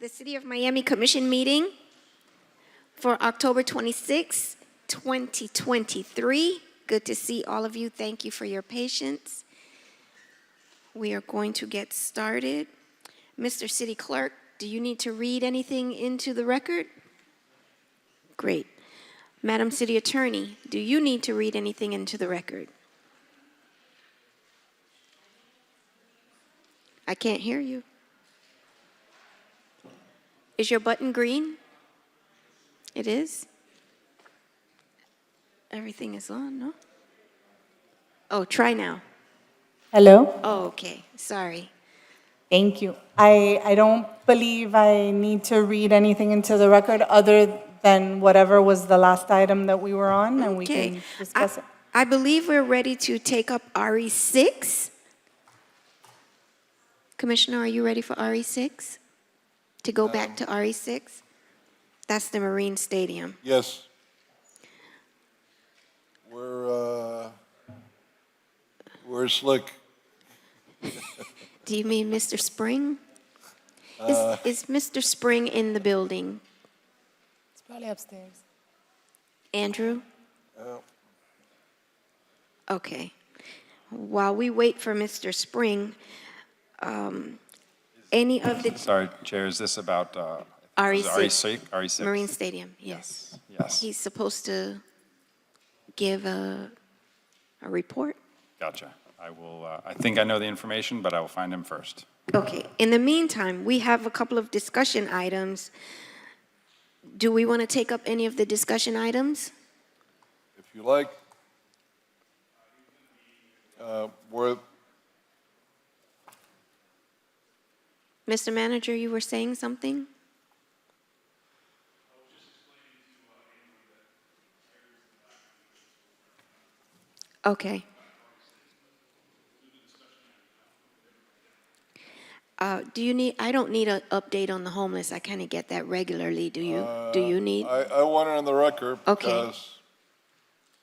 City of Miami Commission meeting for October 26, 2023. Good to see all of you. Thank you for your patience. We are going to get started. Mr. City Clerk, do you need to read anything into the record? Great. Madam City Attorney, do you need to read anything into the record? I can't hear you. Is your button green? It is? Everything is on, no? Oh, try now. Hello? Oh, okay. Sorry. Thank you. I don't believe I need to read anything into the record other than whatever was the last item that we were on, and we can discuss it. I believe we're ready to take up RE6. Commissioner, are you ready for RE6? To go back to RE6? That's the Marine Stadium. Yes. We're slick. Do you mean Mr. Spring? Is Mr. Spring in the building? It's probably upstairs. Andrew? Okay. While we wait for Mr. Spring, any of the Sorry, Chair, is this about RE6? RE6? Marine Stadium, yes. Yes. He's supposed to give a report. Gotcha. I will, I think I know the information, but I will find him first. Okay. In the meantime, we have a couple of discussion items. Do we want to take up any of the discussion items? If you like, we're Mr. Manager, you were saying something? Okay. Do you need, I don't need an update on the homeless. I kind of get that regularly. Do you? Do you need? I want it on the record Okay. because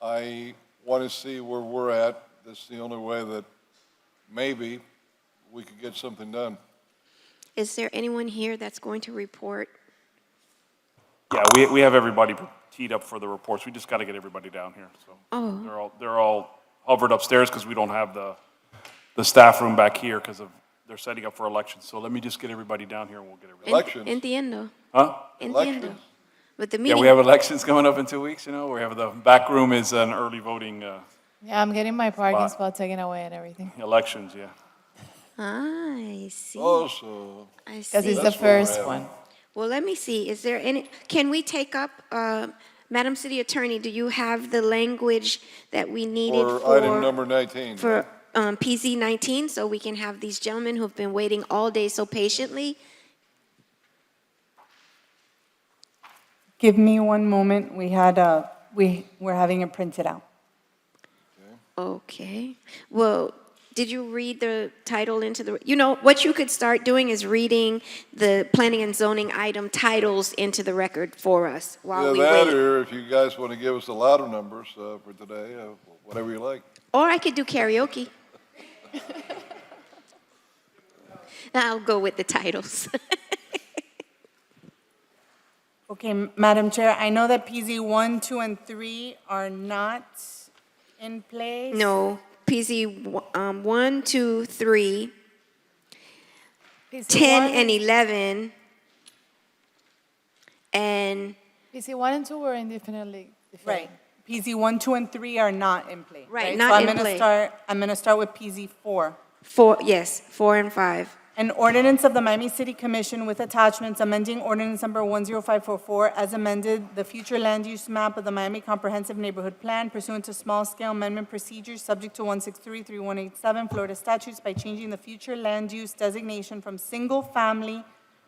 I want to see where we're at. This is the only way that maybe we could get something done. Is there anyone here that's going to report? Yeah, we have everybody teed up for the reports. We just got to get everybody down here, so. Oh. They're all hovered upstairs because we don't have the staff room back here because they're setting up for elections. So let me just get everybody down here and we'll get everybody. Elections. Entiendo. Huh? Entiendo. Elections? But the Yeah, meeting. we have elections coming up in 2 weeks, you know. We have the back room is an early voting, Yeah, I'm getting my parking Spot. spot taken away and everything. elections, yeah. I see. Oh, so, I Because see. it's the That's what we're first having. one. Well, let me see. Is there any, can we take up, Madam City Attorney, do you have the language that we needed for item number 19. for PZ 19, so we can have these gentlemen who've been waiting all day so patiently? Give me one moment. We're having it printed out. Okay. Well, did you read the title into the, you know, what you could start doing is reading the planning and zoning item titles into the record for us while Either we that, wait. or if you guys want to give us the louder numbers for today, whatever you like. Or I could do karaoke. I'll go with the titles. Okay, Madam Chair, I know that PZ 1, 2, and 3 are not in place. No, PZ 1, 2, 3, 10 and 11, and, PC 1 and 2 were indefinitely deferred. Right. PZ 1, 2, and 3 are not in place. Right, So not I'm in gonna play. I'm going to start with PZ 4. 4, yes, 4 and 5. An ordinance of the Miami City Commission with attachments amending ordinance number 10544 as amended the future land use map of the Miami Comprehensive Neighborhood Plan pursuant to small-scale amendment procedures subject to 163-3187 Florida statutes by changing the future land use designation from single-family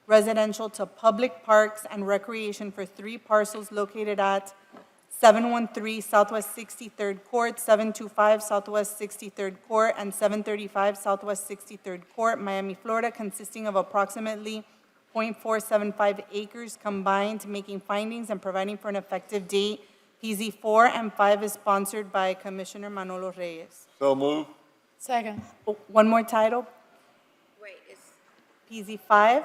residential to public parks and recreation for 3 parcels located at 713 Southwest 63rd Court, 725 Southwest 63rd Court, and 735 Southwest 63rd Court, Miami, Florida, consisting of approximately .475 acres combined, making findings and providing for an effective date. PZ 4 and 5 is sponsored by Commissioner Manolo Reyes. So move. Second. Oh, one more title, Wait, it's... PZ 5.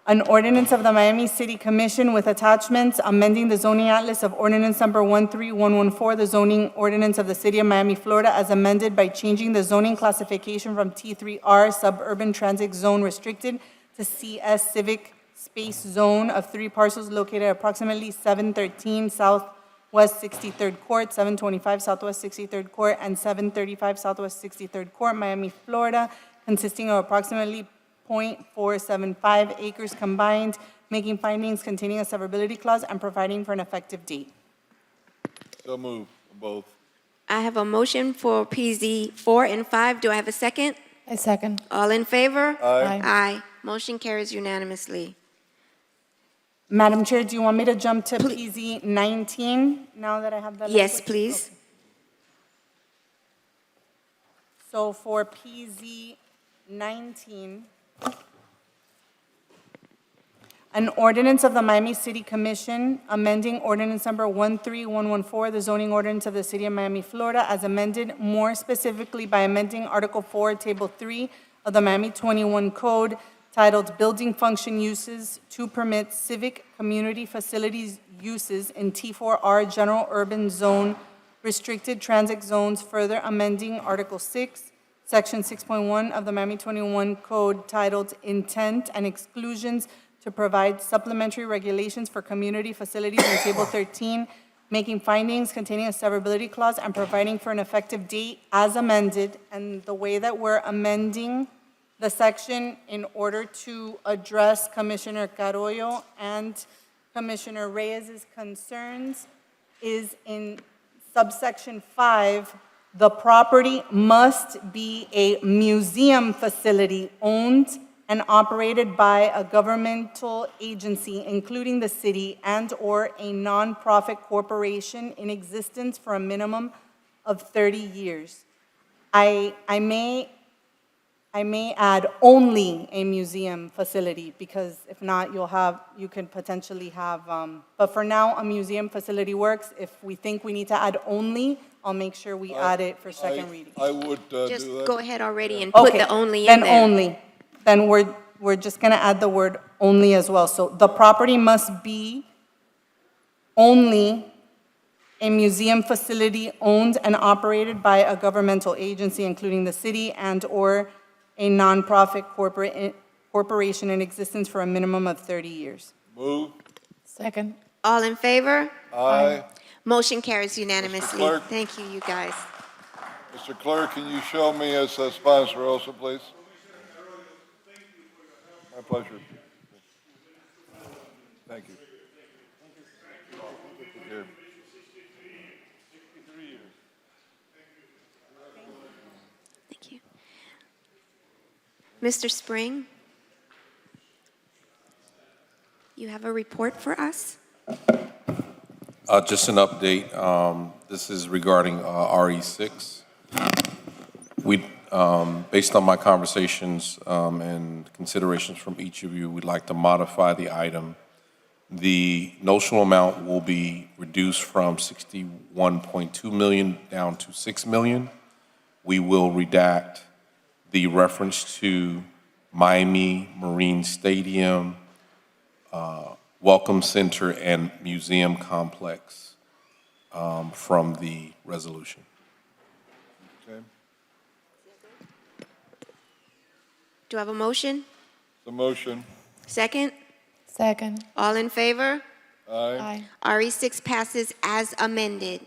An ordinance of the Miami City Commission with attachments amending the zoning atlas of ordinance number 13114, the zoning ordinance of the City of Miami, Florida, as amended by changing the zoning classification from T3R Suburban Transit Zone Restricted to CS Civic Space Zone of 3 parcels located at approximately 713 Southwest 63rd Court, 725 Southwest 63rd Court, and 735 Southwest 63rd Court, Miami, Florida, consisting of approximately .475 acres combined, making findings containing a severability clause and providing for an effective date. So move, both. I have a motion for PZ 4 and 5. Do I have a second? I second. All in favor? Aye. Aye. Motion carries unanimously. Madam Chair, do you want me to jump to PZ 19 now that I have that? Yes, language? please. Okay. So for PZ 19, an ordinance of the Miami City Commission amending ordinance number 13114, the zoning ordinance of the City of Miami, Florida, as amended more specifically by amending Article 4, Table 3 of the Miami 21 Code titled Building Function Uses to permit civic community facilities uses in T4R General Urban Zone Restricted Transit Zones, further amending Article 6, Section 6.1 of the Miami 21 Code titled Intent and Exclusions to provide supplementary regulations for community facilities in Table 13, making findings containing a severability clause and providing for an effective date as amended. And the way that we're amending the section in order to address Commissioner Carollo and Commissioner Reyes's concerns is in subsection 5, the property must be a museum facility owned and operated by a governmental agency, including the city and/or a nonprofit corporation in existence for a minimum of 30 years. I may I may add only a museum facility, because if not, you can potentially have, but for now, a museum facility works. If we think we need to add only, I'll make sure we add it for second reading. I would do Just that. go ahead already and put Okay, the only in then there. only. Then we're just gonna add the word only as well. So the property must be only a museum facility owned and operated by a governmental agency, including the city and/or a nonprofit corporation in existence for a minimum of 30 years. Move. Second. All in favor? Aye. Motion carries unanimously. Clerk. Thank you, you guys. Mr. Clerk, can you show me as a sponsor also, please? My pleasure. Thank you. Here. Thank you. Mr. Spring, you have a report for us? Just an update. This is regarding RE6. We, based on my conversations and considerations from each of you, we'd like to modify the item. The notional amount will be reduced from 61.2 million down to 6 million. We will redact the reference to Miami Marine Stadium, Welcome Center, and Museum Complex from the resolution. Okay. Do I have a motion? The motion. Second? Second. All in favor? Aye. Aye. RE6 passes as amended.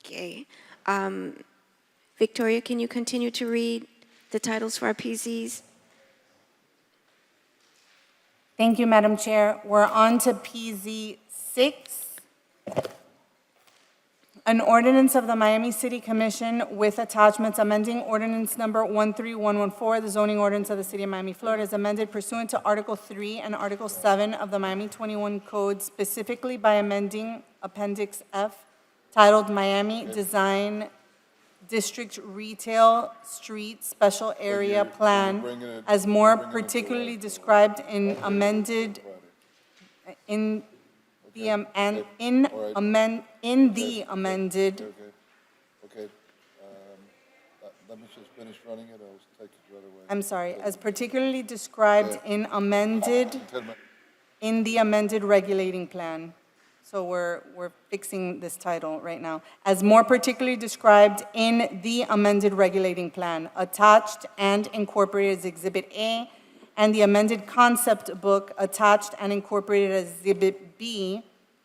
Okay. Victoria, can you continue to read the titles for our PZs? Thank you, Madam Chair. We're on to PZ 6. An ordinance of the Miami City Commission with attachments amending ordinance number 13114, the zoning ordinance of the City of Miami, Florida, is amended pursuant to Article 3 and Article 7 of the Miami 21 Code, specifically by amending Appendix F, titled Miami Design District Retail Street Special Area Plan, as more particularly described in amended, in the amended, Okay. Let me just finish running it. I'll take it right away. I'm sorry, as particularly described in amended, 10 minutes. in the amended regulating plan. So we're fixing this title right now. As more particularly described in the amended regulating plan, attached and incorporated as Exhibit A, and the amended concept book attached and incorporated as Exhibit B,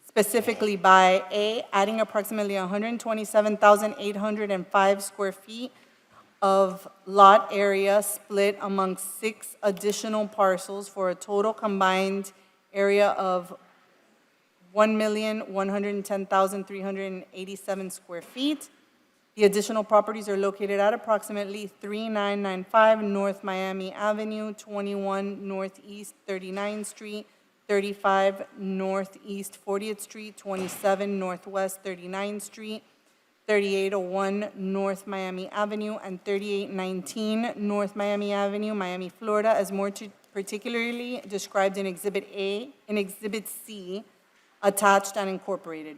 specifically by A, adding approximately 127,805 square feet of lot area split among 6 additional parcels for a total combined area of 1,110,387 square feet. The additional properties are located at approximately 3995 North Miami Avenue, 21 Northeast 39th Street, 35 Northeast 40th Street, 27 Northwest 39th Street, 3801 North Miami Avenue, and 3819 North Miami Avenue, Miami, Florida, as more particularly described in Exhibit A, in Exhibit C, attached and incorporated.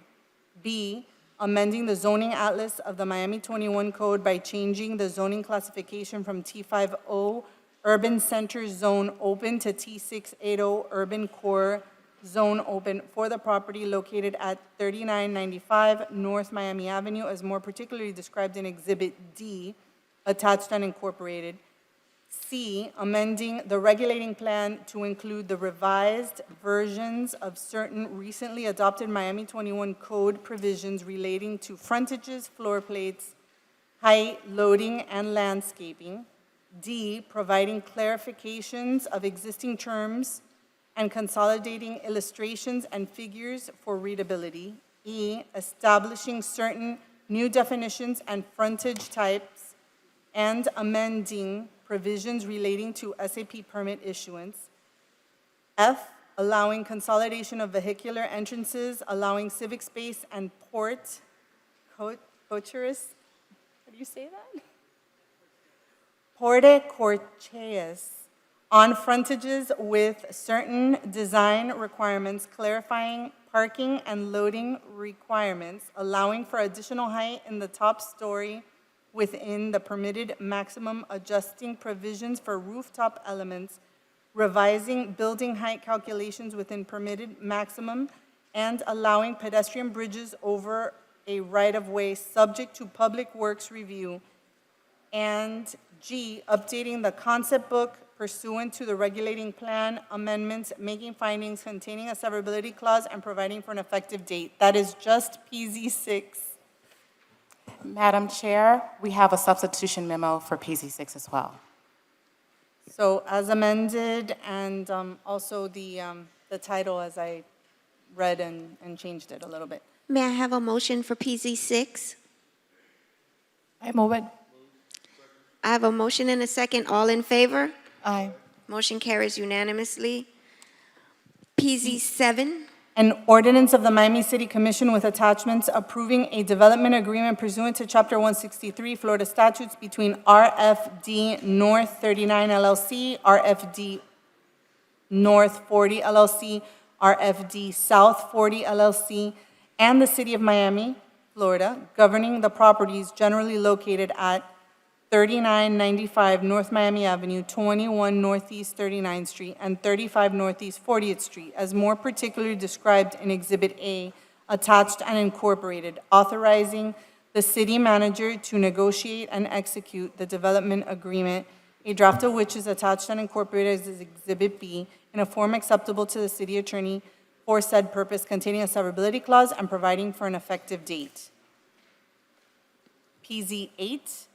B, amending the zoning atlas of the Miami 21 Code by changing the zoning classification from T50 Urban Center Zone Open to T680 Urban Core Zone Open for the property located at 3995 North Miami Avenue, as more particularly described in Exhibit D, attached and incorporated. C, amending the regulating plan to include the revised versions of certain recently adopted Miami 21 Code provisions relating to frontages, floor plates, height, loading, and landscaping. D, providing clarifications of existing terms and consolidating illustrations and figures for readability. E, establishing certain new definitions and frontage types and amending provisions relating to SAP permit issuance. F, allowing consolidation of vehicular entrances, allowing civic space and port coaches you say that? Porte Corcheas, on frontages with certain design requirements clarifying parking and loading requirements, allowing for additional height in the top story within the permitted maximum, adjusting provisions for rooftop elements, revising building height calculations within permitted maximum, and allowing pedestrian bridges over a right-of-way subject to Public Works review. And G, updating the concept book pursuant to the regulating plan amendments, making findings containing a severability clause, and providing for an effective date. That is just PZ 6. Madam Chair, we have a substitution memo for PZ6 as well. So as amended, and also the title as I read and changed it a little bit. May I have a motion for PZ6? I move it. I have a motion and a second. All in favor? Aye. Motion carries unanimously. PZ7, An ordinance of the Miami City Commission with attachments approving a development agreement pursuant to Chapter 163 Florida statutes between RFD North 39 LLC, RFD North 40 LLC, RFD South 40 LLC, and the City of Miami, Florida, governing the properties generally located at 3995 North Miami Avenue, 21 Northeast 39th Street, and 35 Northeast 40th Street, as more particularly described in Exhibit A, attached and incorporated, authorizing the city manager to negotiate and execute the development agreement, a draft of which is attached and incorporated as Exhibit B, in a form acceptable to the city attorney for said purpose, containing a severability clause and providing for an effective date. PZ 8,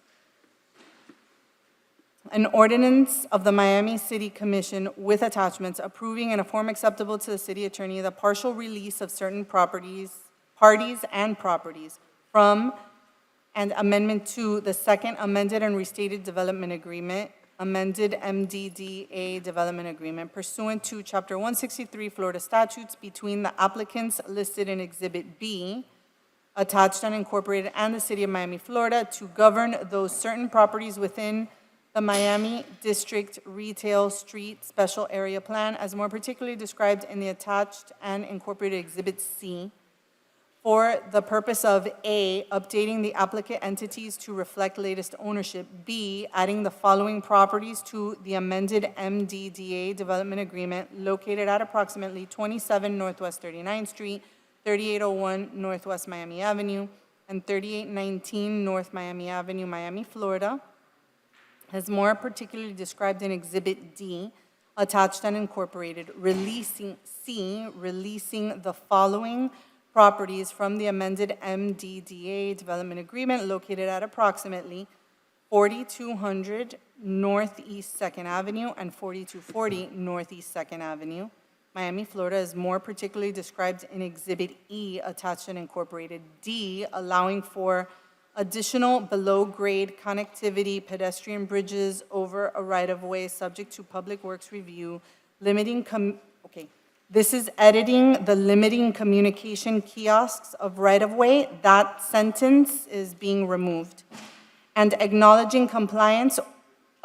an ordinance of the Miami City Commission with attachments approving in a form acceptable to the city attorney the partial release of certain parties and properties from and amendment to the second amended and restated development agreement, amended MDDA development agreement pursuant to Chapter 163 Florida statutes between the applicants listed in Exhibit B, attached and incorporated, and the City of Miami, Florida, to govern those certain properties within the Miami District Retail Street Special Area Plan, as more particularly described in the attached and incorporated Exhibit C, for the purpose of A, updating the applicant entities to reflect latest ownership, B, adding the following properties to the amended MDDA Development Agreement located at approximately 27 Northwest 39th Street, 3801 Northwest Miami Avenue, and 3819 North Miami Avenue, Miami, Florida, as more particularly described in Exhibit D, attached and incorporated, releasing the following properties from the amended MDDA Development Agreement located at approximately 4200 Northeast 2nd Avenue and 4240 Northeast 2nd Avenue, Miami, Florida, is more particularly described in Exhibit E, attached and incorporated. D, allowing for additional below-grade connectivity pedestrian bridges over a right-of-way subject to Public Works review, this is editing the limiting communication kiosks of right-of-way. That sentence is being removed. And acknowledging compliance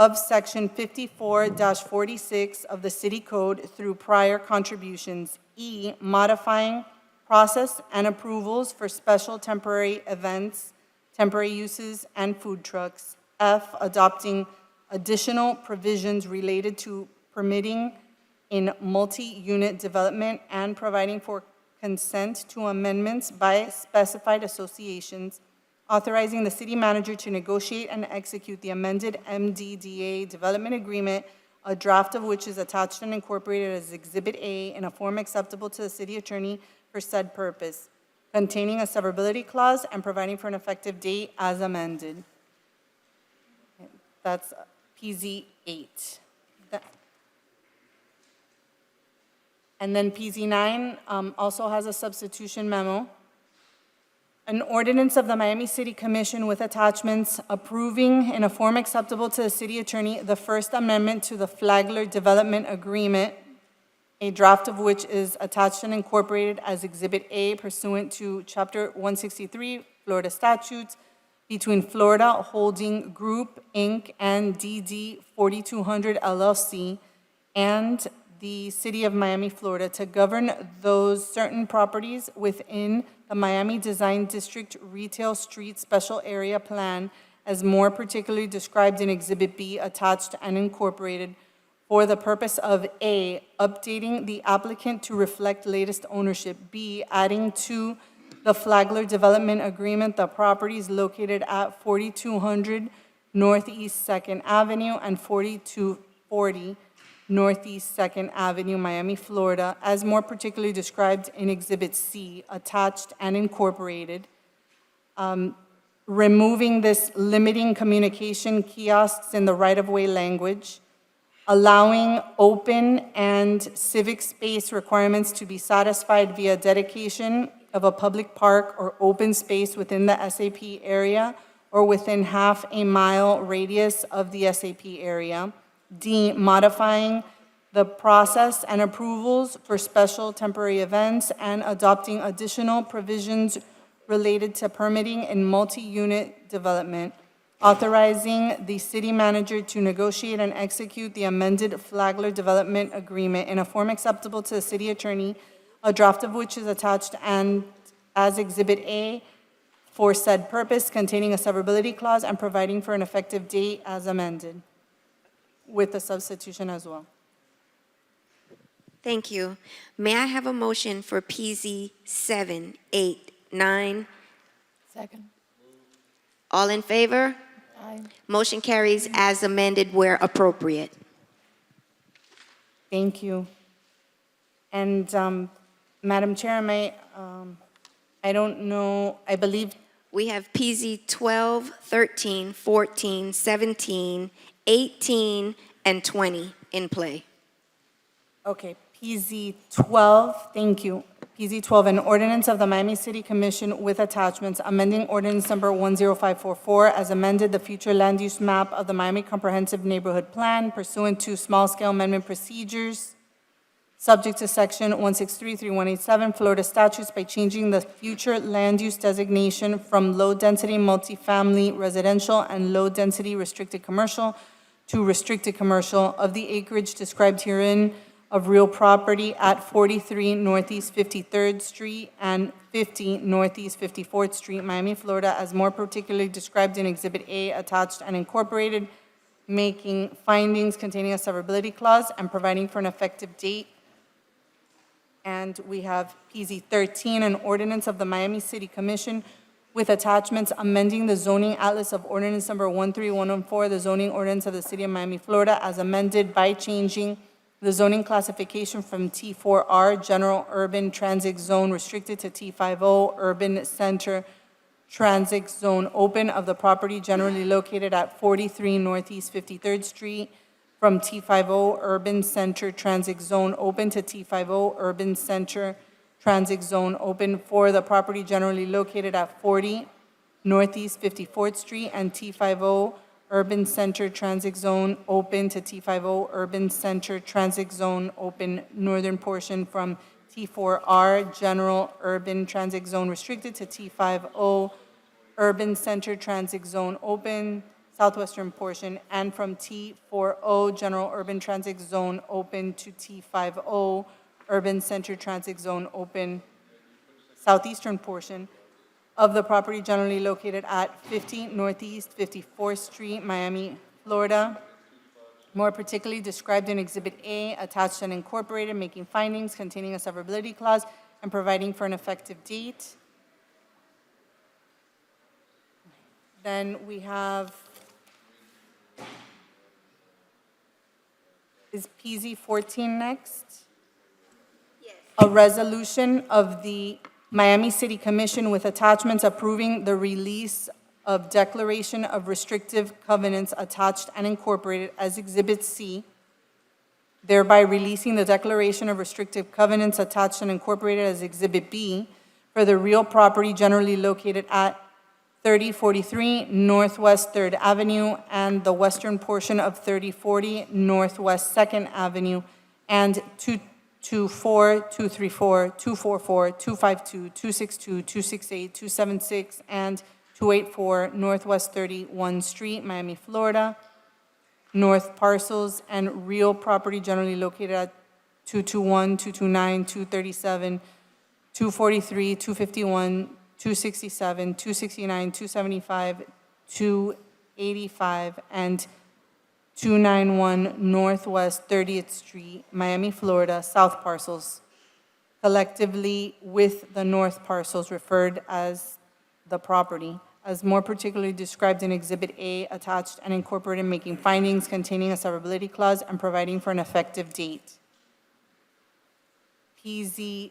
of Section 54-46 of the City Code through prior contributions. E, modifying process and approvals for special temporary events, temporary uses, and food trucks. F, adopting additional provisions related to permitting in multi-unit development and providing for consent to amendments by specified associations, authorizing the city manager to negotiate and execute the amended MDDA development agreement, a draft of which is attached and incorporated as Exhibit A in a form acceptable to the city attorney for said purpose, containing a severability clause and providing for an effective date as amended. That's PZ 8. And then PZ 9 also has a substitution memo. An ordinance of the Miami City Commission with attachments approving in a form acceptable to the city attorney the First Amendment to the Flagler Development Agreement, a draft of which is attached and incorporated as Exhibit A pursuant to Chapter 163 Florida statutes between Florida Holding Group, Inc. and DD 4200 LLC and the City of Miami, Florida, to govern those certain properties within the Miami Design District Retail Street Special Area Plan as more particularly described in Exhibit B attached and incorporated for the purpose of A, updating the applicant to reflect latest ownership, B, adding to the Flagler Development Agreement the properties located at 4200 Northeast 2nd Avenue and 4240 Northeast 2nd Avenue, Miami, Florida, as more particularly described in Exhibit C, attached and incorporated, removing this limiting communication kiosks in the right-of-way language, allowing open and civic space requirements to be satisfied via dedication of a public park or open space within the SAP area or within half a mile radius of the SAP area. D, modifying the process and approvals for special temporary events and adopting additional provisions related to permitting in multi-unit development, authorizing the city manager to negotiate and execute the amended Flagler Development Agreement in a form acceptable to the city attorney, a draft of which is attached and as Exhibit A for said purpose, containing a severability clause and providing for an effective date as amended, with the substitution as well. Thank you. May I have a motion for PZ 7, 8, 9? Second. All in favor? Aye. Motion carries as amended where appropriate. Thank you. And, Madam Chair, I don't know, I believe, We have PZ 12, 13, 14, 17, 18, and 20 in play. okay, PZ 12, thank you. PZ 12, an ordinance of the Miami City Commission with attachments, amending ordinance number 10544 as amended the future land use map of the Miami Comprehensive Neighborhood Plan pursuant to small-scale amendment procedures, subject to section 1633187 Florida statutes by changing the future land use designation from low-density multifamily residential and low-density restricted commercial to restricted commercial of the acreage described herein of real property at 43 Northeast 53rd Street and 50 Northeast 54th Street, Miami, Florida, as more particularly described in Exhibit A attached and incorporated, making findings containing a severability clause and providing for an effective date. And we have PZ 13, an ordinance of the Miami City Commission with attachments amending the zoning atlas of ordinance number 13114, the zoning ordinance of the City of Miami, Florida, as amended by changing the zoning classification from T4R, General Urban Transit Zone Restricted, to T50, Urban Center Transit Zone Open of the property generally located at 43 Northeast 53rd Street, from T50 Urban Center Transit Zone Open to T50 Urban Center Transit Zone Open for the property generally located at 40 Northeast 54th Street, and T50 Urban Center Transit Zone Open to T50 Urban Center Transit Zone Open northern portion from T4R General Urban Transit Zone Restricted to T50 Urban Center Transit Zone Open southwestern portion, and from T40 General Urban Transit Zone Open to T50 Urban Center Transit Zone Open southeastern portion of the property generally located at 50 Northeast 54th Street, Miami, Florida, more particularly described in Exhibit A, attached and incorporated, making findings containing a severability clause and providing for an effective date. Then we have, is PZ 14 next? Yes. A resolution of the Miami City Commission with attachments approving the release of declaration of restrictive covenants attached and incorporated as Exhibit C, thereby releasing the declaration of restrictive covenants attached and incorporated as Exhibit B for the real property generally located at 3043 Northwest 3rd Avenue and the western portion of 3040 Northwest 2nd Avenue, and 224, 234, 244, 252, 262, 268, 276, and 284 Northwest 31 Street, Miami, Florida. North parcels and real property generally located at 221, 229, 237, 243, 251, 267, 269, 275, 285, and 291 Northwest 30th Street, Miami, Florida, south parcels, collectively with the north parcels referred as the property, as more particularly described in Exhibit A attached and incorporated, making findings containing a severability clause and providing for an effective date. PZ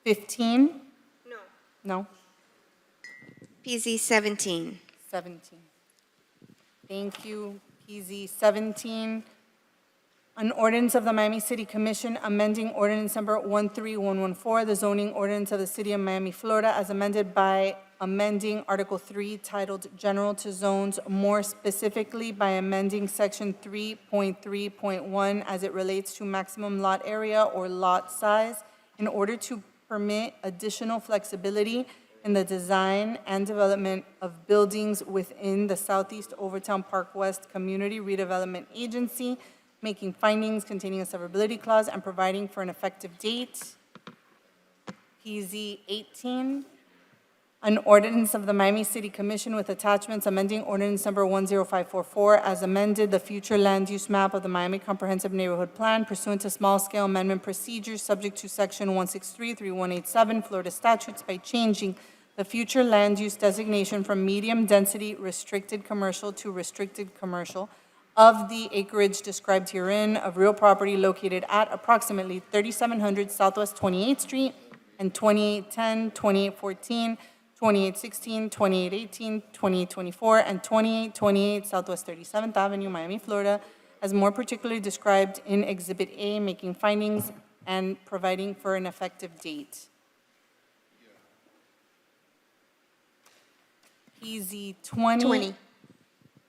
15? No. No? PZ 17. 17. Thank you. PZ 17, an ordinance of the Miami City Commission amending ordinance number 13114, the zoning ordinance of the City of Miami, Florida, as amended by amending Article 3 titled General to Zones, more specifically by amending Section 3.3.1 as it relates to maximum lot area or lot size in order to permit additional flexibility in the design and development of buildings within the Southeast Overtown Park West Community Redevelopment Agency, making findings containing a severability clause and providing for an effective date. PZ 18, an ordinance of the Miami City Commission with attachments amending ordinance number 10544 as amended the future land use map of the Miami Comprehensive Neighborhood Plan pursuant to small-scale amendment procedures subject to Section 163-3187 Florida statutes by changing the future land use designation from medium-density restricted commercial to restricted commercial of the acreage described herein of real property located at approximately 3700 Southwest 28th Street and 2810, 2814, 2816, 2818, 2824, and 2828 Southwest 37th Avenue, Miami, Florida, as more particularly described in Exhibit A, making findings and providing for an effective date. PZ 20.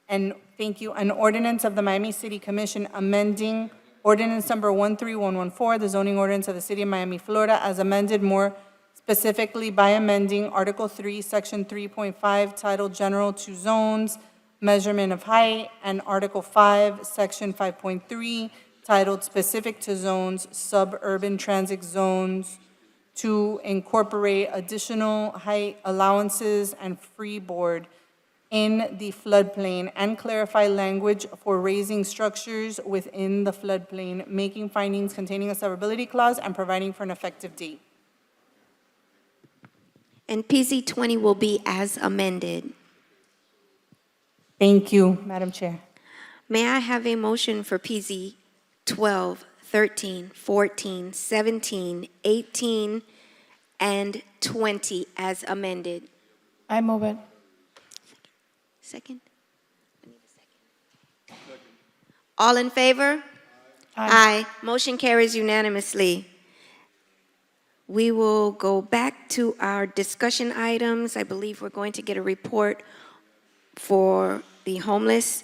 And thank you, an ordinance of the Miami City Commission amending ordinance number 13114, the zoning ordinance of the City of Miami, Florida, as amended more specifically by amending Article 3, Section 3.5, titled General to Zones, Measurement of Height, and Article 5, Section 5.3, titled Specific to Zones, Suburban Transit Zones, to incorporate additional height allowances and freeboard in the floodplain and clarify language for raising structures within the floodplain, making findings containing a severability clause and providing for an effective date. And PZ 20 will be as amended. Thank you, Madam Chair. May I have a motion for PZ 12, 13, 14, 17, 18, and 20 as amended? I move it. Second? I need a second. All in favor? Aye. Motion carries unanimously. We will go back to our discussion items. I believe we're going to get a report for the homeless.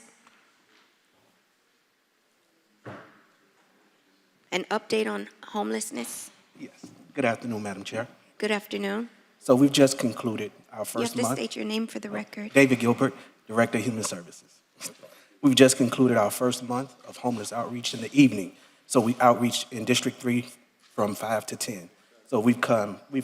An update on homelessness. Yes. Good afternoon, Madam Chair. Good afternoon. So we've just concluded our You have first to month. state your name for the record. David Gilbert, Director of Human Services. We've just concluded our first month of homeless outreach in the evening. So we outreached in District 3 from 5 to 10. So we've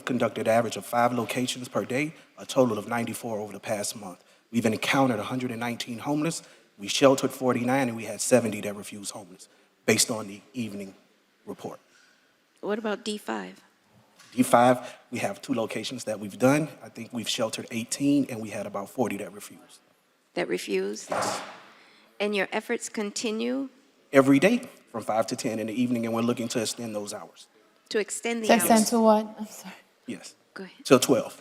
conducted an average of 5 locations per day, a total of 94 over the past month. We've encountered 119 homeless. We sheltered 49, and we had 70 that refused homeless, based on the evening report. What about D5? D5, we have 2 locations that we've done. I think we've sheltered 18, and we had about 40 that refused. That refused? And your efforts continue Every day from 5 to 10 in the evening, and we're looking to extend those hours. to extend the To extend hours? to what? I'm sorry. Yes, Go ahead. till 12,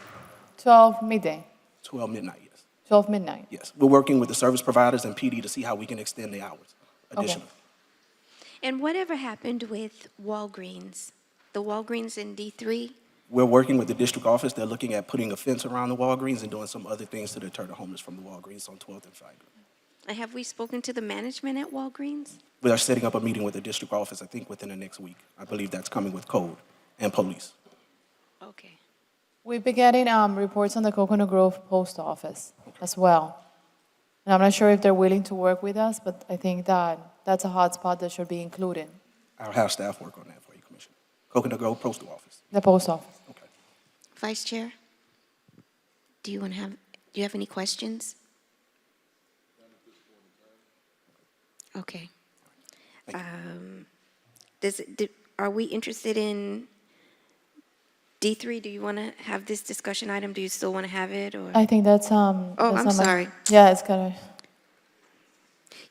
12 midday, 12 midnight, yes. 12 midnight. Yes, we're working with the service providers and PD to see how we can extend the hours additionally. And whatever happened with Walgreens? The Walgreens in D3? We're working with the district office. They're looking at putting a fence around the Walgreens and doing some other things to deter the homeless from the Walgreens on 12th and Flagler. And have we spoken to the management at Walgreens? We are setting up a meeting with the district office, I think, within the next week. I believe that's coming with code and police. Okay. We've been getting reports on the Coconut Grove Post Office as well. And I'm not sure if they're willing to work with us, but I think that that's a hotspot that should be included, I'll have staff work on that for you, Commissioner. Coconut Grove Postal Office. the post office. Okay. Vice Chair, do you have any questions? Okay. Are we interested in D3? Do you want to have this discussion item? Do you still want to have it, or? I think that's, I'm sorry. Yeah, it's gotta,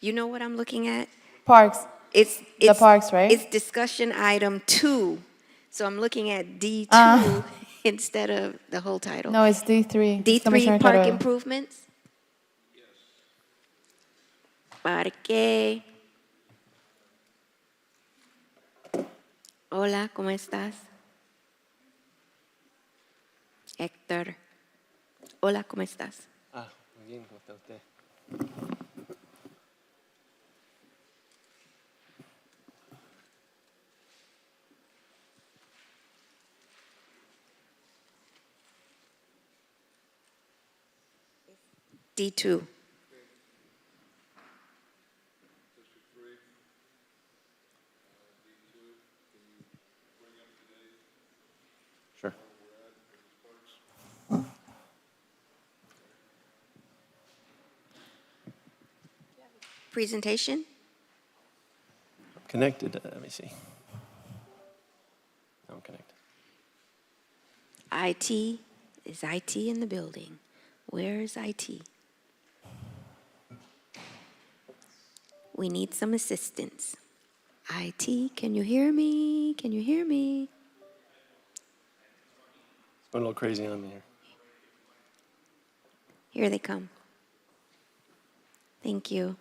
You know what I'm looking at? parks, It's The parks, right? It's discussion item 2, so I'm looking at D2 instead of the whole title. no, it's D3. D3 Commissioner park Cordero. improvements? Parque. Hola, ¿cómo estás? Héctor. Hola, ¿cómo estás? Muy bien, ¿cómo está usted? D2. Sure. Presentation? Connected, let me see. I'm connected. IT, is IT in the building? Where is IT? We need some assistance. IT, can you hear me? Can you hear me? It's going a little crazy on me here. Here they come. Thank you.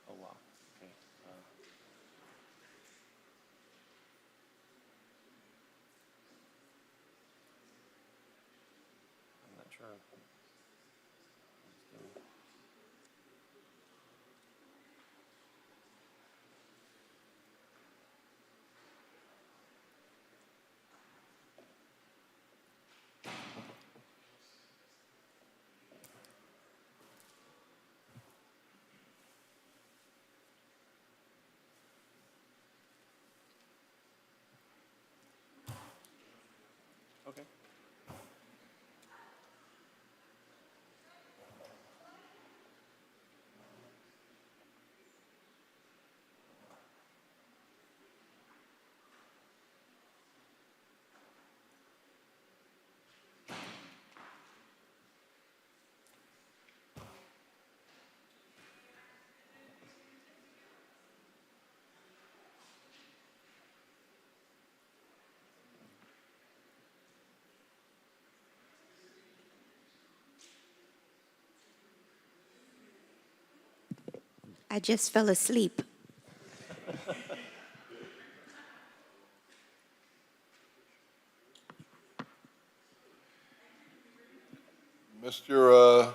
Oh, wow. Okay. I'm not sure. Okay. I just fell asleep. Mr.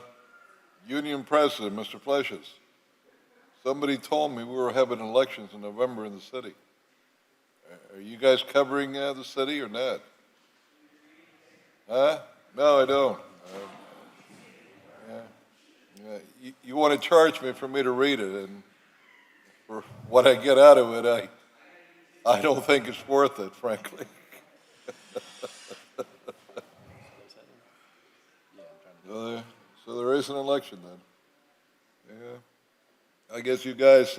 Union President, Mr. Fleshes, somebody told me we were having elections in November in the city. Are you guys covering the city or not? Huh? No, I don't. You want to charge me for me to read it, and for what I get out of it, I don't think it's worth it, frankly. So there is an election then. I guess you guys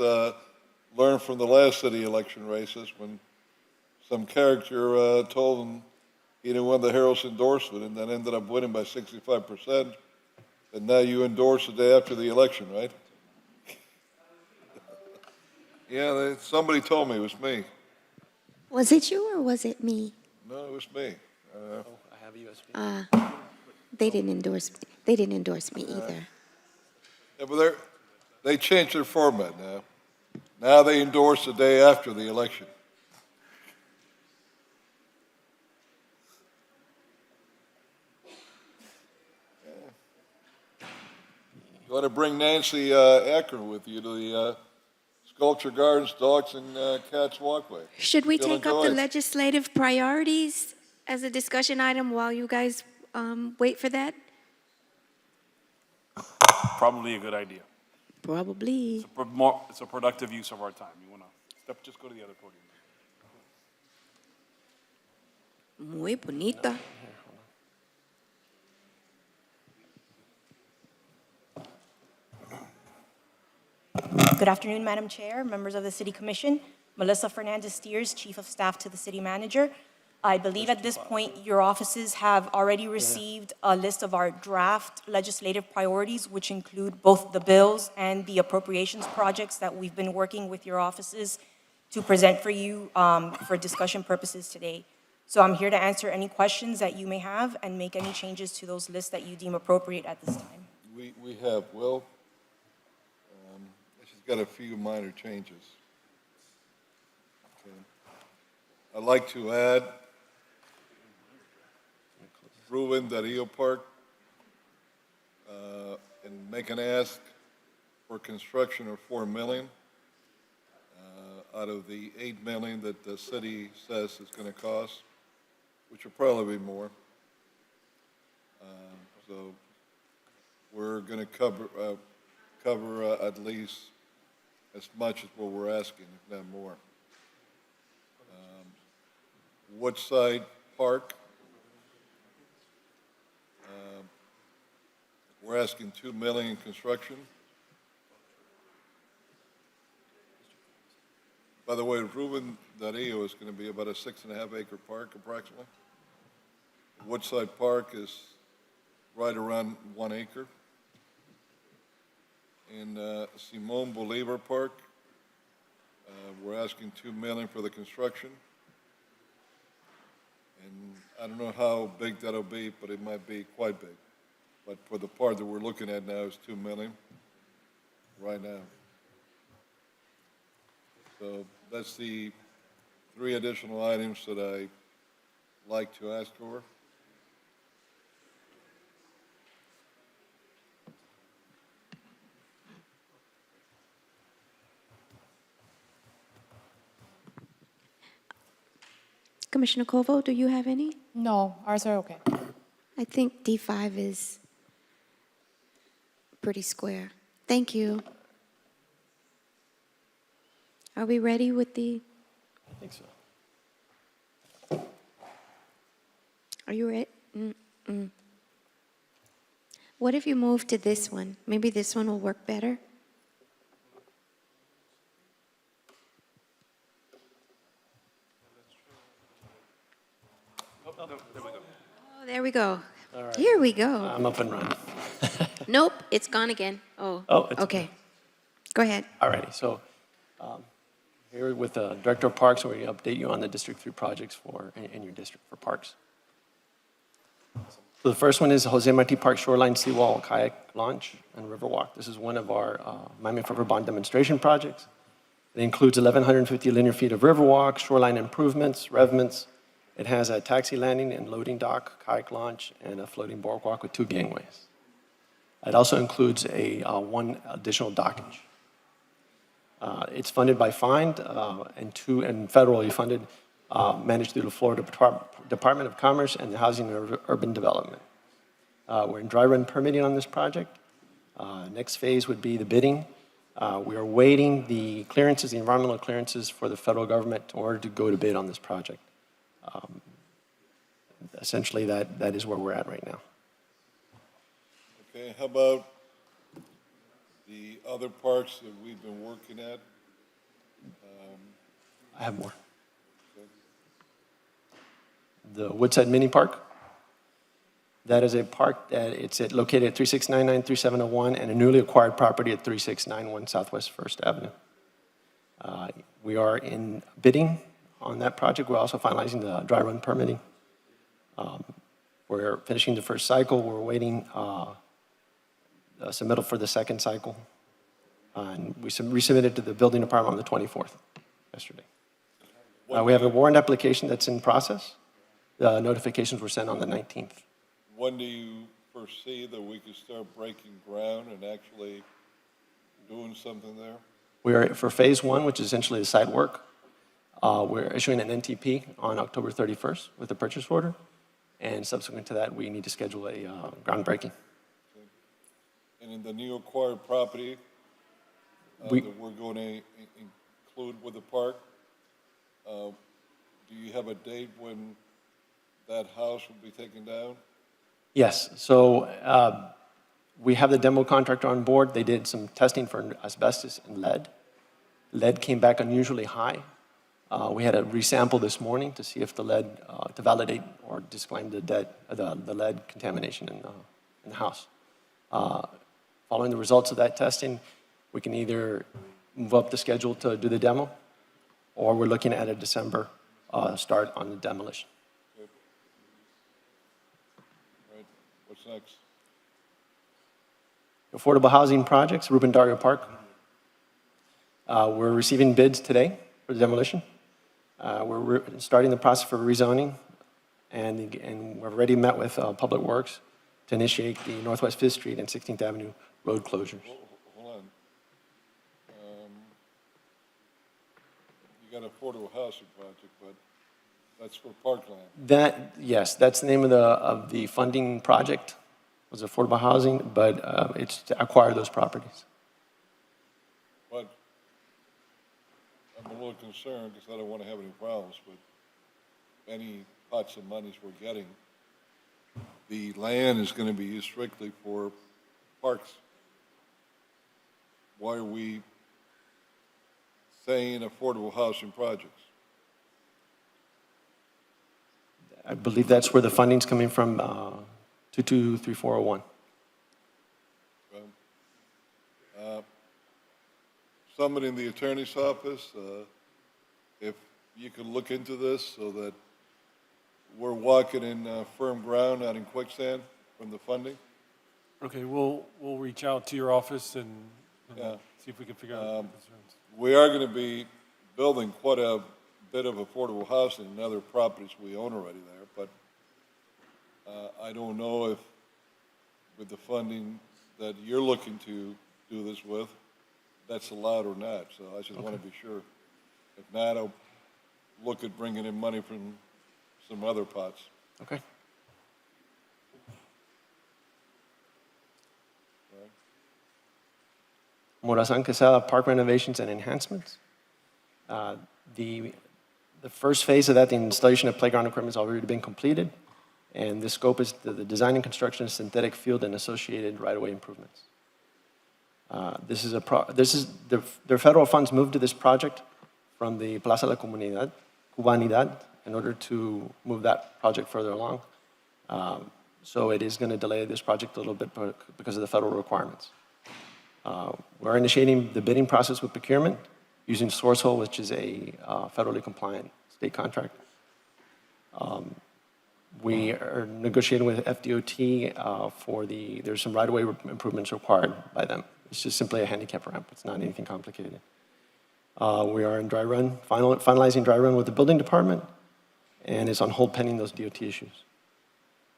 learned from the last city election races when some character told him he didn't want the Harris endorsement and then ended up winning by 65%. And now you endorse the day after the election, right? Yeah, somebody told me it was me. Was it you or was it me? No, it was me. Oh, I have a USB. They didn't endorse me. They didn't endorse me either. Yeah, but they changed their format now. Now they endorse the day after the election. You want to bring Nancy Akron with you to the Sculpture Gardens, Dogs and Cats Walkway. Should we She'll take up enjoy the it. legislative priorities as a discussion item while you guys wait for that? Probably a good idea. Probably. It's a productive use of our time. You want to just go to the other podium. Muy bonita. Good afternoon, Madam Chair, members of the City Commission. Melissa Fernandez Steers, Chief of Staff to the City Manager. I believe at this point, your offices have already received a list of our draft legislative priorities, which include both the bills and the appropriations projects that we've been working with your offices to present for you for discussion purposes today. So I'm here to answer any questions that you may have and make any changes to those lists that you deem appropriate at this time. We have, Will. She's got a few minor changes. Okay. I'd like to add Ruin Darío Park and make an ask for construction of $4 million out of the $8 million that the city says it's going to cost, which will probably be more. So we're going to cover at least as much as what we're asking, if not more. Woodside Park, we're asking $2 million in construction. By the way, Ruben Darío is going to be about a 6.5 acre park approximately. Woodside Park is right around 1 acre. In Simon Bolivar Park, we're asking $2 million for the construction. And I don't know how big that'll be, but it might be quite big. But for the part that we're looking at now is $2 million right now. So that's the 3 additional items that I like to ask for. Commissioner Kovo, do you have any? No, ours are okay. I think D5 is pretty square. Thank you. Are we ready with the, I think so. are you ready? What if you move to this one? Maybe this one will work better? Oh, there we go. All right. Here we go. I'm up and running. Nope, it's gone again. Oh, Oh, it's okay. Go ahead. All righty, so here with the Director of Parks, we're going to update you on the District 3 projects in your district for parks. So the first one is Jose Marti Park Shoreline Seawall Kayak Launch and Riverwalk. This is one of our Miami Forever Bond demonstration projects. It includes 1,150 linear feet of riverwalk, shoreline improvements, revments. It has a taxi landing and loading dock, kayak launch, and a floating boardwalk with 2 gangways. It also includes one additional dockage. It's funded by FIND and federally funded, managed through the Florida Department of Commerce and the Housing and Urban Development. We're in dry run permitting on this project. Next phase would be the bidding. We are waiting the clearances, the environmental clearances for the federal government in order to go to bid on this project. Essentially, that is where we're at right now. Okay, how about the other parks that we've been working at? I have more. The Woodside Mini Park. That is a park that located at 3699, 3701, and a newly acquired property at 3691 Southwest First Avenue. We are in bidding on that project. We're also finalizing the dry run permitting. We're finishing the first cycle. We're waiting a submittal for the second cycle. And we resubmitted to the building department on the 24th, yesterday. We have a warrant application that's in process. The notifications were sent on the 19th. When do you foresee that we could start breaking ground and actually doing something there? We are, for phase one, which is essentially the site work, we're issuing an NTP on October 31st with a purchase order. And subsequent to that, we need to schedule a groundbreaking. And in the new acquired property that we're going to include with the park, do you have a date when that house will be taken down? Yes, so we have the demo contractor on board. They did some testing for asbestos and lead. Lead came back unusually high. We had a resample this morning to see if the lead, to validate or disclaim the lead contamination in the house. Following the results of that testing, we can either move up the schedule to do the demo, or we're looking at a December start on the demolition. Good. All right, what's next? Affordable housing projects, Ruben Dario Park. We're receiving bids today for the demolition. We're starting the process for rezoning, and we've already met with Public Works to initiate the Northwest 5th Street and 16th Avenue road closures. Hold on. You got affordable housing project, but that's for Parkland. Yes, that's the name of the funding project, was affordable housing, but it's to acquire those properties. But I'm a little concerned because I don't want to have any problems with any pots of monies we're getting. The land is going to be used strictly for parks. Why are we saying affordable housing projects? I believe that's where the funding's coming from, 223401. Somebody in the attorney's office, if you could look into this so that we're walking in firm ground, not in quicksand from the funding. Okay, we'll reach out to your office and Yeah. see if we can figure out the concerns. We are going to be building quite a bit of affordable housing in other properties we own already there, but I don't know if with the funding that you're looking to do this with, that's allowed or not. So I just want to be sure. If not, I'll look at bringing in money from some other pots. Okay. Morazan Quesada Park renovations and enhancements. The first phase of that, the installation of playground equipment, has already been completed, and the scope is the design and construction of synthetic field and associated right-of-way improvements. The federal funds moved to this project from the Plaza de la Cubanidad in order to move that project further along. So it is going to delay this project a little bit because of the federal requirements. We're initiating the bidding process with procurement using Sourcewell, which is a federally compliant state contract. We are negotiating with FDOT there's some right-of-way improvements required by them. It's just simply a handicap ramp. It's not anything complicated. We are in dry run, finalizing dry run with the building department, and it's on hold pending those DOT issues.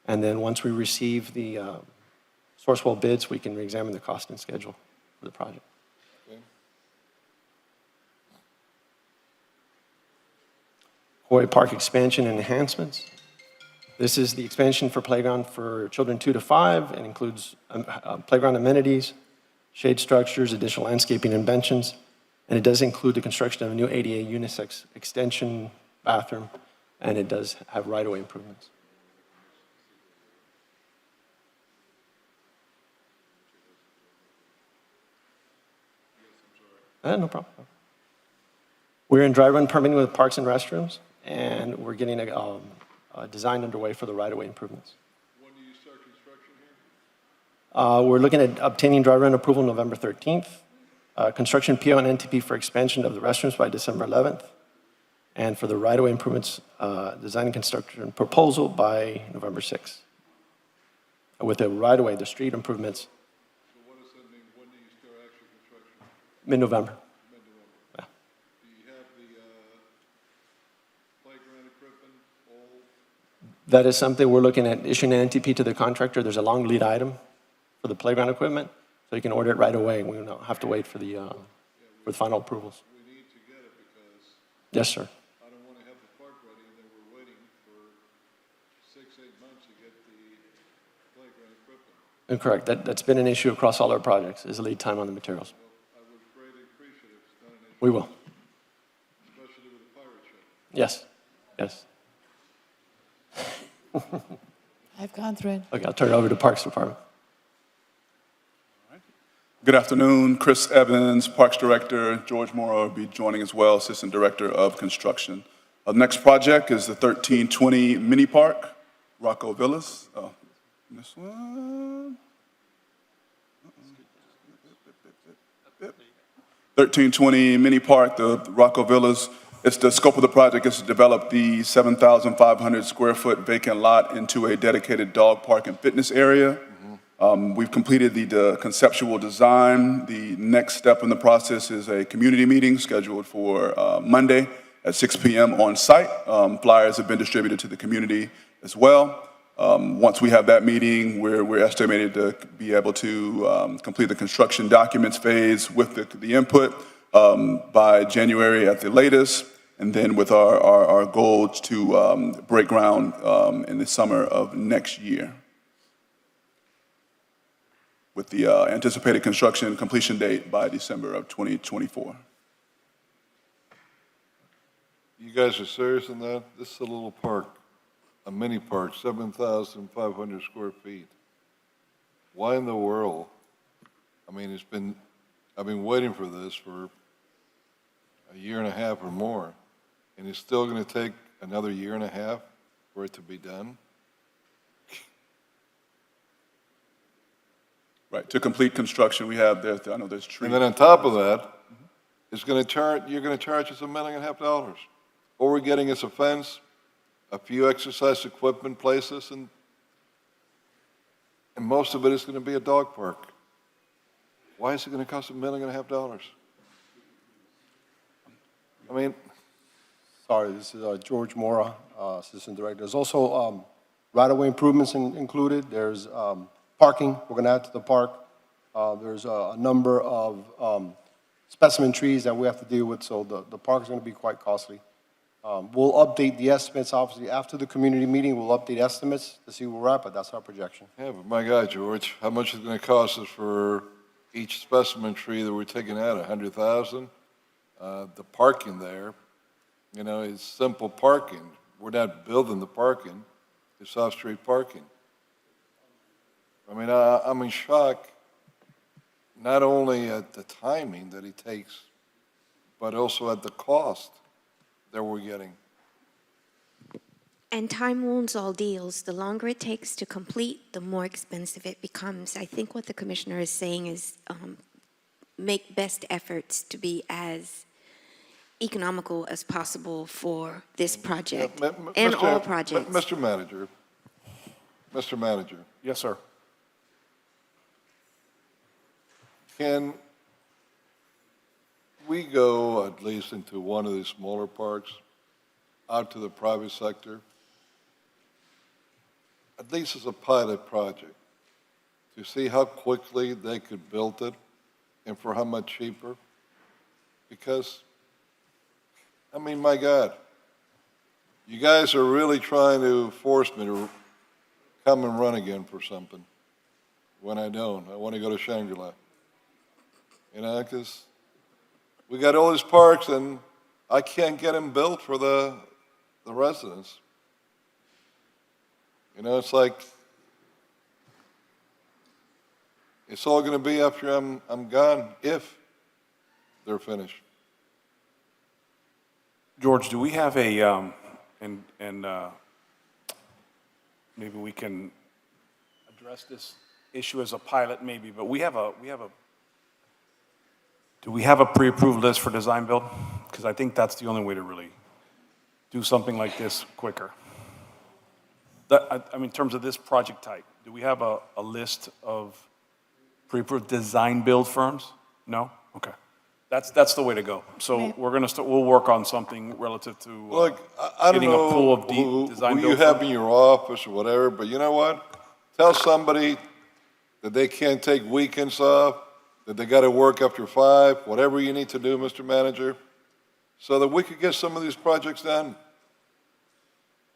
And then once we receive the Sourcewell bids, we can reexamine the cost and schedule for the project. Okay. Hawaii Park expansion and enhancements. This is the expansion for playground for children 2 to 5 and includes playground amenities, shade structures, additional landscaping and benches, and it does include the construction of a new ADA unisex extension bathroom, and it does have right-of-way improvements. No problem. We're in dry run permitting with parks and restrooms, and we're getting a design underway for the right-of-way improvements. When do you start construction here? We're looking at obtaining dry run approval November 13th, construction PO and NTP for expansion of the restrooms by December 11th, and for the right-of-way improvements, design and construction proposal by November 6th. With the right-of-way, the street improvements, So what does that mean? When do you start actual construction? mid-November. Mid-November. Yeah. Do you have the playground equipment all? That is something we're looking at issuing an NTP to the contractor. There's a long lead item for the playground equipment, so you can order it right away. We don't have to wait for the final approvals. We need to get it because Yes, sir. I don't want to have the park ready and then we're waiting for 6-8 months to get the playground equipment. Correct. That's been an issue across all our projects, is the lead time on the materials. I would greatly appreciate it if it's not an issue, We will. especially with the pirate ship. Yes. Yes. I've gone through it. Okay, I'll turn it over to Parks Department. Good afternoon, Chris Evans, Parks Director. George Mora will be joining as well, Assistant Director of Construction. The next project is the 1320 Mini Park, Rocco Villas. Oh, this one. 1320 Mini Park, the Rocco Villas. It's the scope of the project is to develop the 7,500 square foot vacant lot into a dedicated dog park and fitness area. We've completed the conceptual design. The next step in the process is a community meeting scheduled for Monday at 6 p.m. on site. Flyers have been distributed to the community as well. Once we have that meeting, we're estimated to be able to complete the construction documents phase with the input by January at the latest, and then with our goal to break ground in the summer of next year, with the anticipated construction completion date by December of 2024. You guys are serious on that? This is a little park, a mini park, 7,500 square feet. Why in the world? I mean, I've been waiting for this for a year and a half or more, and it's still going to take another year and a half for it to be done? Right, to complete construction, we have, I know there's trees. And then on top of that, you're going to charge us $1.5 million. All we're getting is a fence, a few exercise equipment places, and most of it is going to be a dog park. Why is it going to cost $1.5 million? I mean, Sorry, this is George Mora, Assistant Director. There's also right-of-way improvements included. There's parking, we're going to add to the park. There's a number of specimen trees that we have to deal with, so the park is going to be quite costly. We'll update the estimates, obviously, after the community meeting. We'll update estimates to see where we're at, but that's our projection. yeah, but my God, George, how much is it going to cost us for each specimen tree that we're taking out? $100,000? The parking there, you know, is simple parking. We're not building the parking, it's off-street parking. I mean, I'm in shock, not only at the timing that it takes, but also at the cost that we're getting. And time wounds all deals. The longer it takes to complete, the more expensive it becomes. I think what the commissioner is saying is make best efforts to be as economical as possible for this project and all projects. Mr. Manager, Yes, sir. can we go at least into one of these smaller parks, out to the private sector, at least as a pilot project, to see how quickly they could build it and for how much cheaper? Because, I mean, my God, you guys are really trying to force me to come and run again for something when I don't. I want to go to Shangri-La. You know, because we got all these parks and I can't get them built for the residents. You know, it's like, it's all going to be after I'm gone, if they're finished. George, do we have a, maybe we can address this issue as a pilot maybe, but do we have a pre-approved list for design build? Because I think that's the only way to really do something like this quicker. I mean, in terms of this project type, do we have a list of pre-approved design build firms? No? Okay. That's the way to go. So we're going to we'll work on something relative to Look, I don't getting a pool know of design who build you have firms. in your office or whatever, but you know what? Tell somebody that they can't take weekends off, that they got to work after 5, whatever you need to do, Mr. Manager, so that we could get some of these projects done.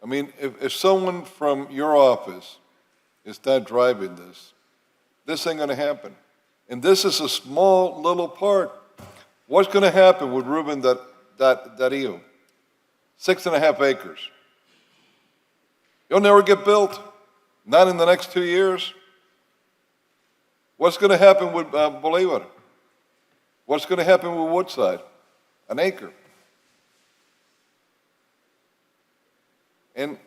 I mean, if someone from your office is not driving this ain't going to happen. And this is a small little part. What's going to happen with Ruben Darío? 6.5 acres. It'll never get built. Not in the next 2 years. What's going to happen with Bolivar? What's going to happen with Woodside? 1 acre. And,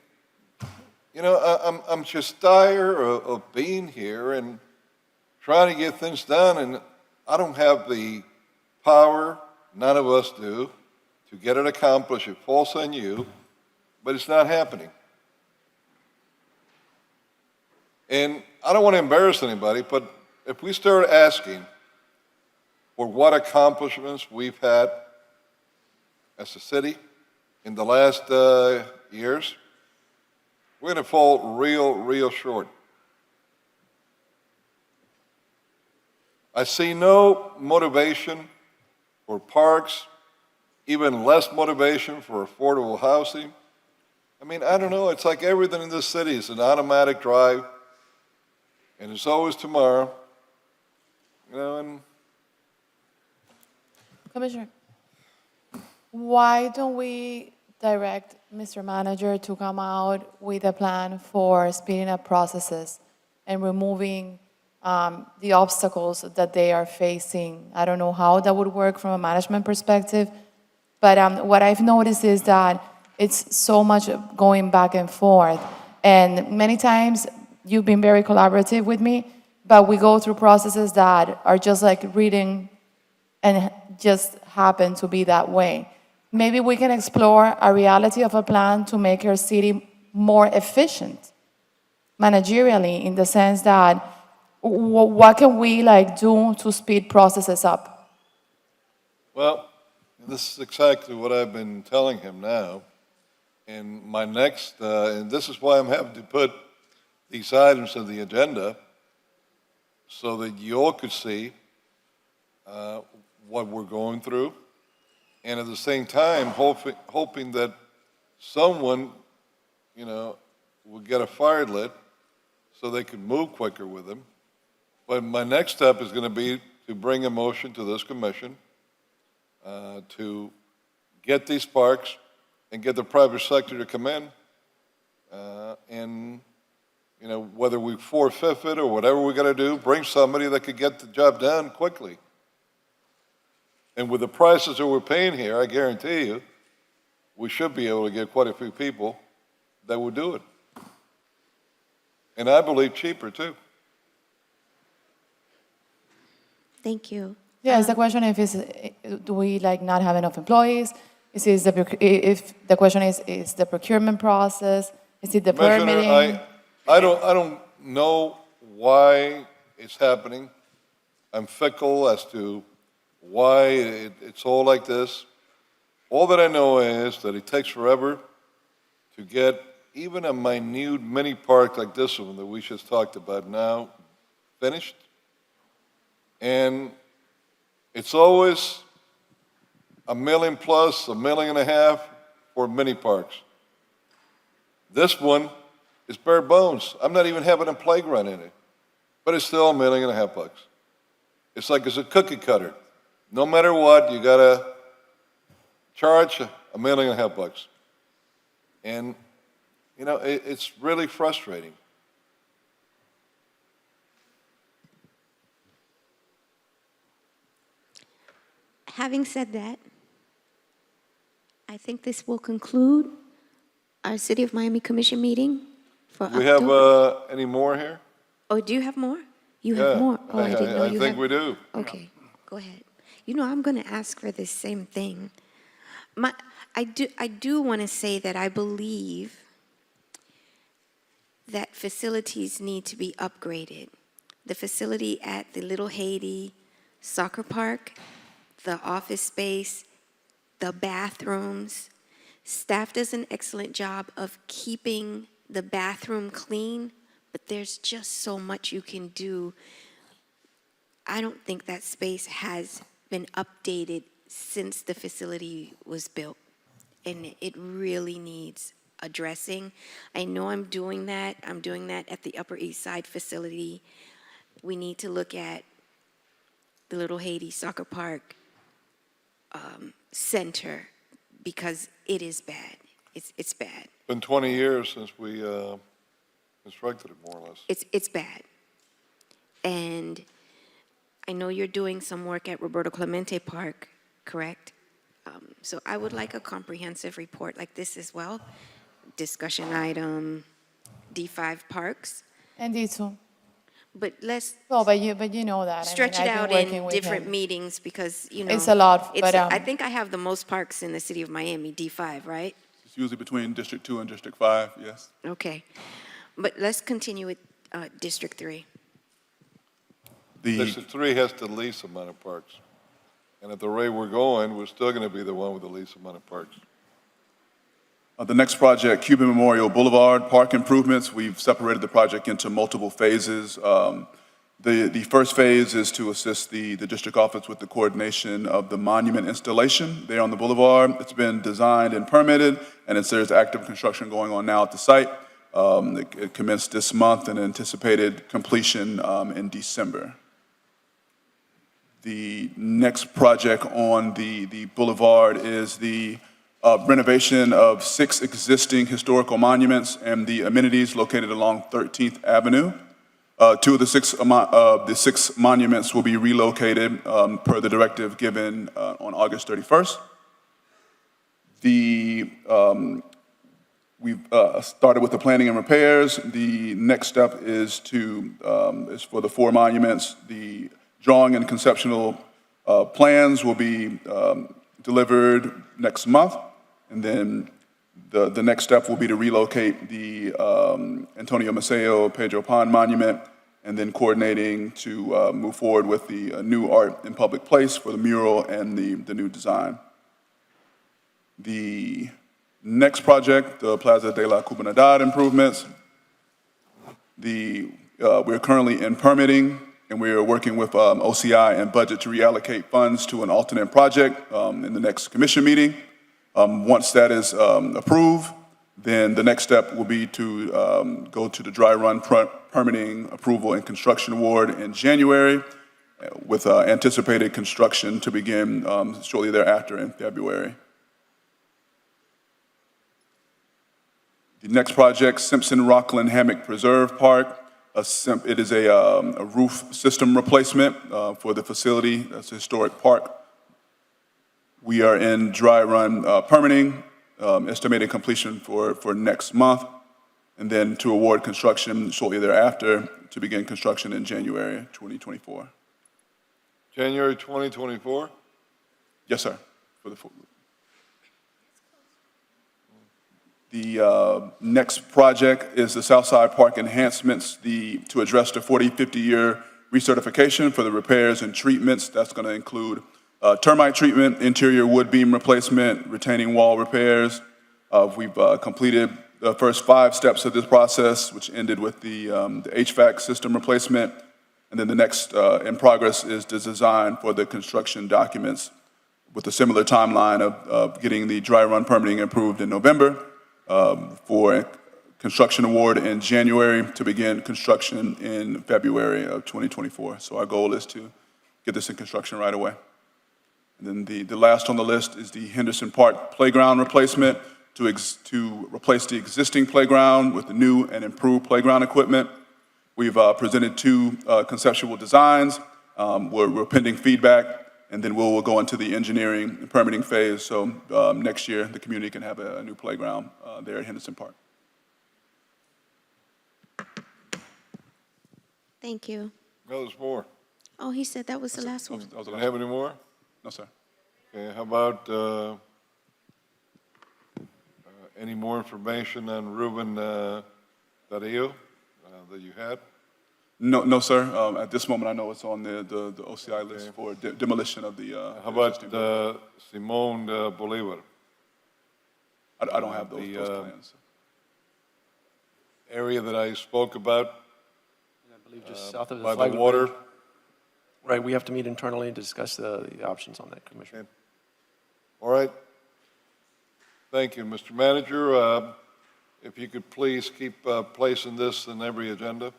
you know, I'm just tired of being here and trying to get things done, and I don't have the power, none of us do, to get it accomplished. It falls on you, but it's not happening. And I don't want to embarrass anybody, but if we start asking for what accomplishments we've had as a city in the last years, we're going to fall real short. I see no motivation for parks, even less motivation for affordable housing. I mean, I don't know, it's like everything in this city is an automatic drive, and it's always tomorrow, you know, and Commissioner, why don't we direct Mr. Manager to come out with a plan for speeding up processes and removing the obstacles that they are facing? I don't know how that would work from a management perspective, but what I've noticed is that it's so much going back and forth. And many times you've been very collaborative with me, but we go through processes that are just like reading and just happen to be that way. Maybe we can explore a reality of a plan to make our city more efficient managerially, in the sense that what can we do to speed processes up? well, this is exactly what I've been telling him now. And my next, and this is why I'm having to put these items on the agenda, so that you all could see what we're going through, and at the same time, hoping that someone, you know, will get a fire lit so they can move quicker with them. But my next step is going to be to bring a motion to this commission to get these parks and get the private sector to come in, and, you know, whether we forfeit it or whatever we got to do, bring somebody that could get the job done quickly. And with the prices that we're paying here, I guarantee you, we should be able to get quite a few people that would do it. And I believe cheaper too. Thank you. Yeah, it's the question do we not have enough employees? If the question is the procurement process, is it the Commissioner, permitting? I don't know why it's happening. I'm fickle as to why it's all like this. All that I know is that it takes forever to get even a minute mini park like this one that we just talked about now finished. And it's always $1 million plus, $1.5 million for mini parks. This one is bare bones. I'm not even having a playground in it, but it's still $1.5 million bucks. It's like it's a cookie cutter. No matter what, you gotta charge $1.5 million bucks. And, you know, it's really frustrating. Having said that, I think this will conclude our City of Miami Commission meeting for Do we October. have any more here? Oh, do you have more? You have more? Oh, I didn't know you I think had. we do. Okay, go ahead. You know, I'm going to ask for this same thing. I do want to say that I believe that facilities need to be upgraded. The facility at the Little Haiti Soccer Park, the office space, the bathrooms. Staff does an excellent job of keeping the bathroom clean, but there's just so much you can do. I don't think that space has been updated since the facility was built, and it really needs addressing. I know I'm doing that. I'm doing that at the Upper East Side facility. We need to look at the Little Haiti Soccer Park center because it is bad. It's bad. Been 20 years since we constructed it, more or less. It's bad. And I know you're doing some work at Roberto Clemente Park, correct? So I would like a comprehensive report like this as well. Discussion item D5 parks, And D2. but let's Well, but you know that. stretch I it mean, I've out been working in with different him. meetings because, you know. It's a lot, it's but, I think I have the most parks in the city of Miami, D5, right? It's usually between District 2 and District 5, yes. Okay. But let's continue with District 3. District 3 has the least amount of parks. And at the rate we're going, we're still going to be the one with the least amount of parks. The next project, Cuban Memorial Boulevard Park Improvements, we've separated the project into multiple phases. The first phase is to assist the district office with the coordination of the monument installation there on the boulevard. It's been designed and permitted, and there's active construction going on now at the site. It commenced this month and anticipated completion in December. The next project on the boulevard is the renovation of 6 existing historical monuments and the amenities located along 13th Avenue. 2 of the 6 monuments will be relocated per the directive given on August 31st. We've started with the planning and repairs. The next step is for the 4 monuments. The drawing and conceptual plans will be delivered next month, and then the next step will be to relocate the Antonio Maceo Pedro Pond Monument, and then coordinating to move forward with the new art in public place for the mural and the new design. The next project, the Plaza de la Comunidad improvements, we're currently in permitting, and we are working with OCI and budget to reallocate funds to an alternate project in the next commission meeting. Once that is approved, then the next step will be to go to the dry run permitting approval and construction award in January, with anticipated construction to begin shortly thereafter in February. The next project, Simpson Rockland Hammock Preserve Park. It is a roof system replacement for the facility. That's a historic park. We are in dry run permitting, estimated completion for next month, and then to award construction shortly thereafter to begin construction in January 2024. January 2024? Yes, sir. The next project is the Southside Park enhancements to address the 40-50-year recertification for the repairs and treatments. That's going to include termite treatment, interior wood beam replacement, retaining wall repairs. We've completed the first 5 steps of this process, which ended with the HVAC system replacement. And then the next in progress is the design for the construction documents with a similar timeline of getting the dry run permitting approved in November, for construction award in January to begin construction in February of 2024. So our goal is to get this in construction right away. And then the last on the list is the Henderson Park playground replacement to replace the existing playground with the new and improved playground equipment. We've presented 2 conceptual designs. We're pending feedback. and then we'll go into the engineering and permitting phase. So next year, the community can have a new playground there at Henderson Park. Thank you. No, there's more. Oh, he said that was the last one. Do you have any more? No, sir. Okay, how about any more information on Ruben Darío that you had? No, no, sir. At this moment, I know it's on the OCI list for demolition of the. How about Simón Bolívar? I don't have those plans. Area that I spoke about I believe just south of the by flag the water? range. Right, we have to meet internally and discuss the options on that, Commissioner. Okay. All right. Thank you, Mr. Manager. If you could please keep placing this in every agenda.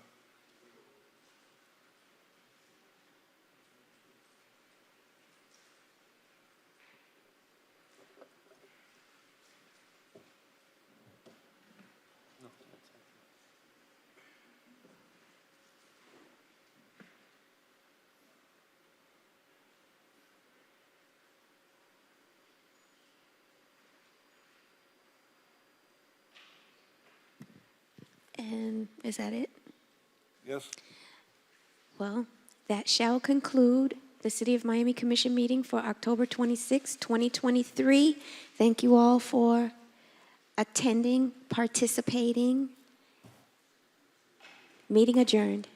And is that it? Yes? Well, that shall conclude the City of Miami Commission meeting for October 26, 2023. Thank you all for attending, participating. Meeting adjourned.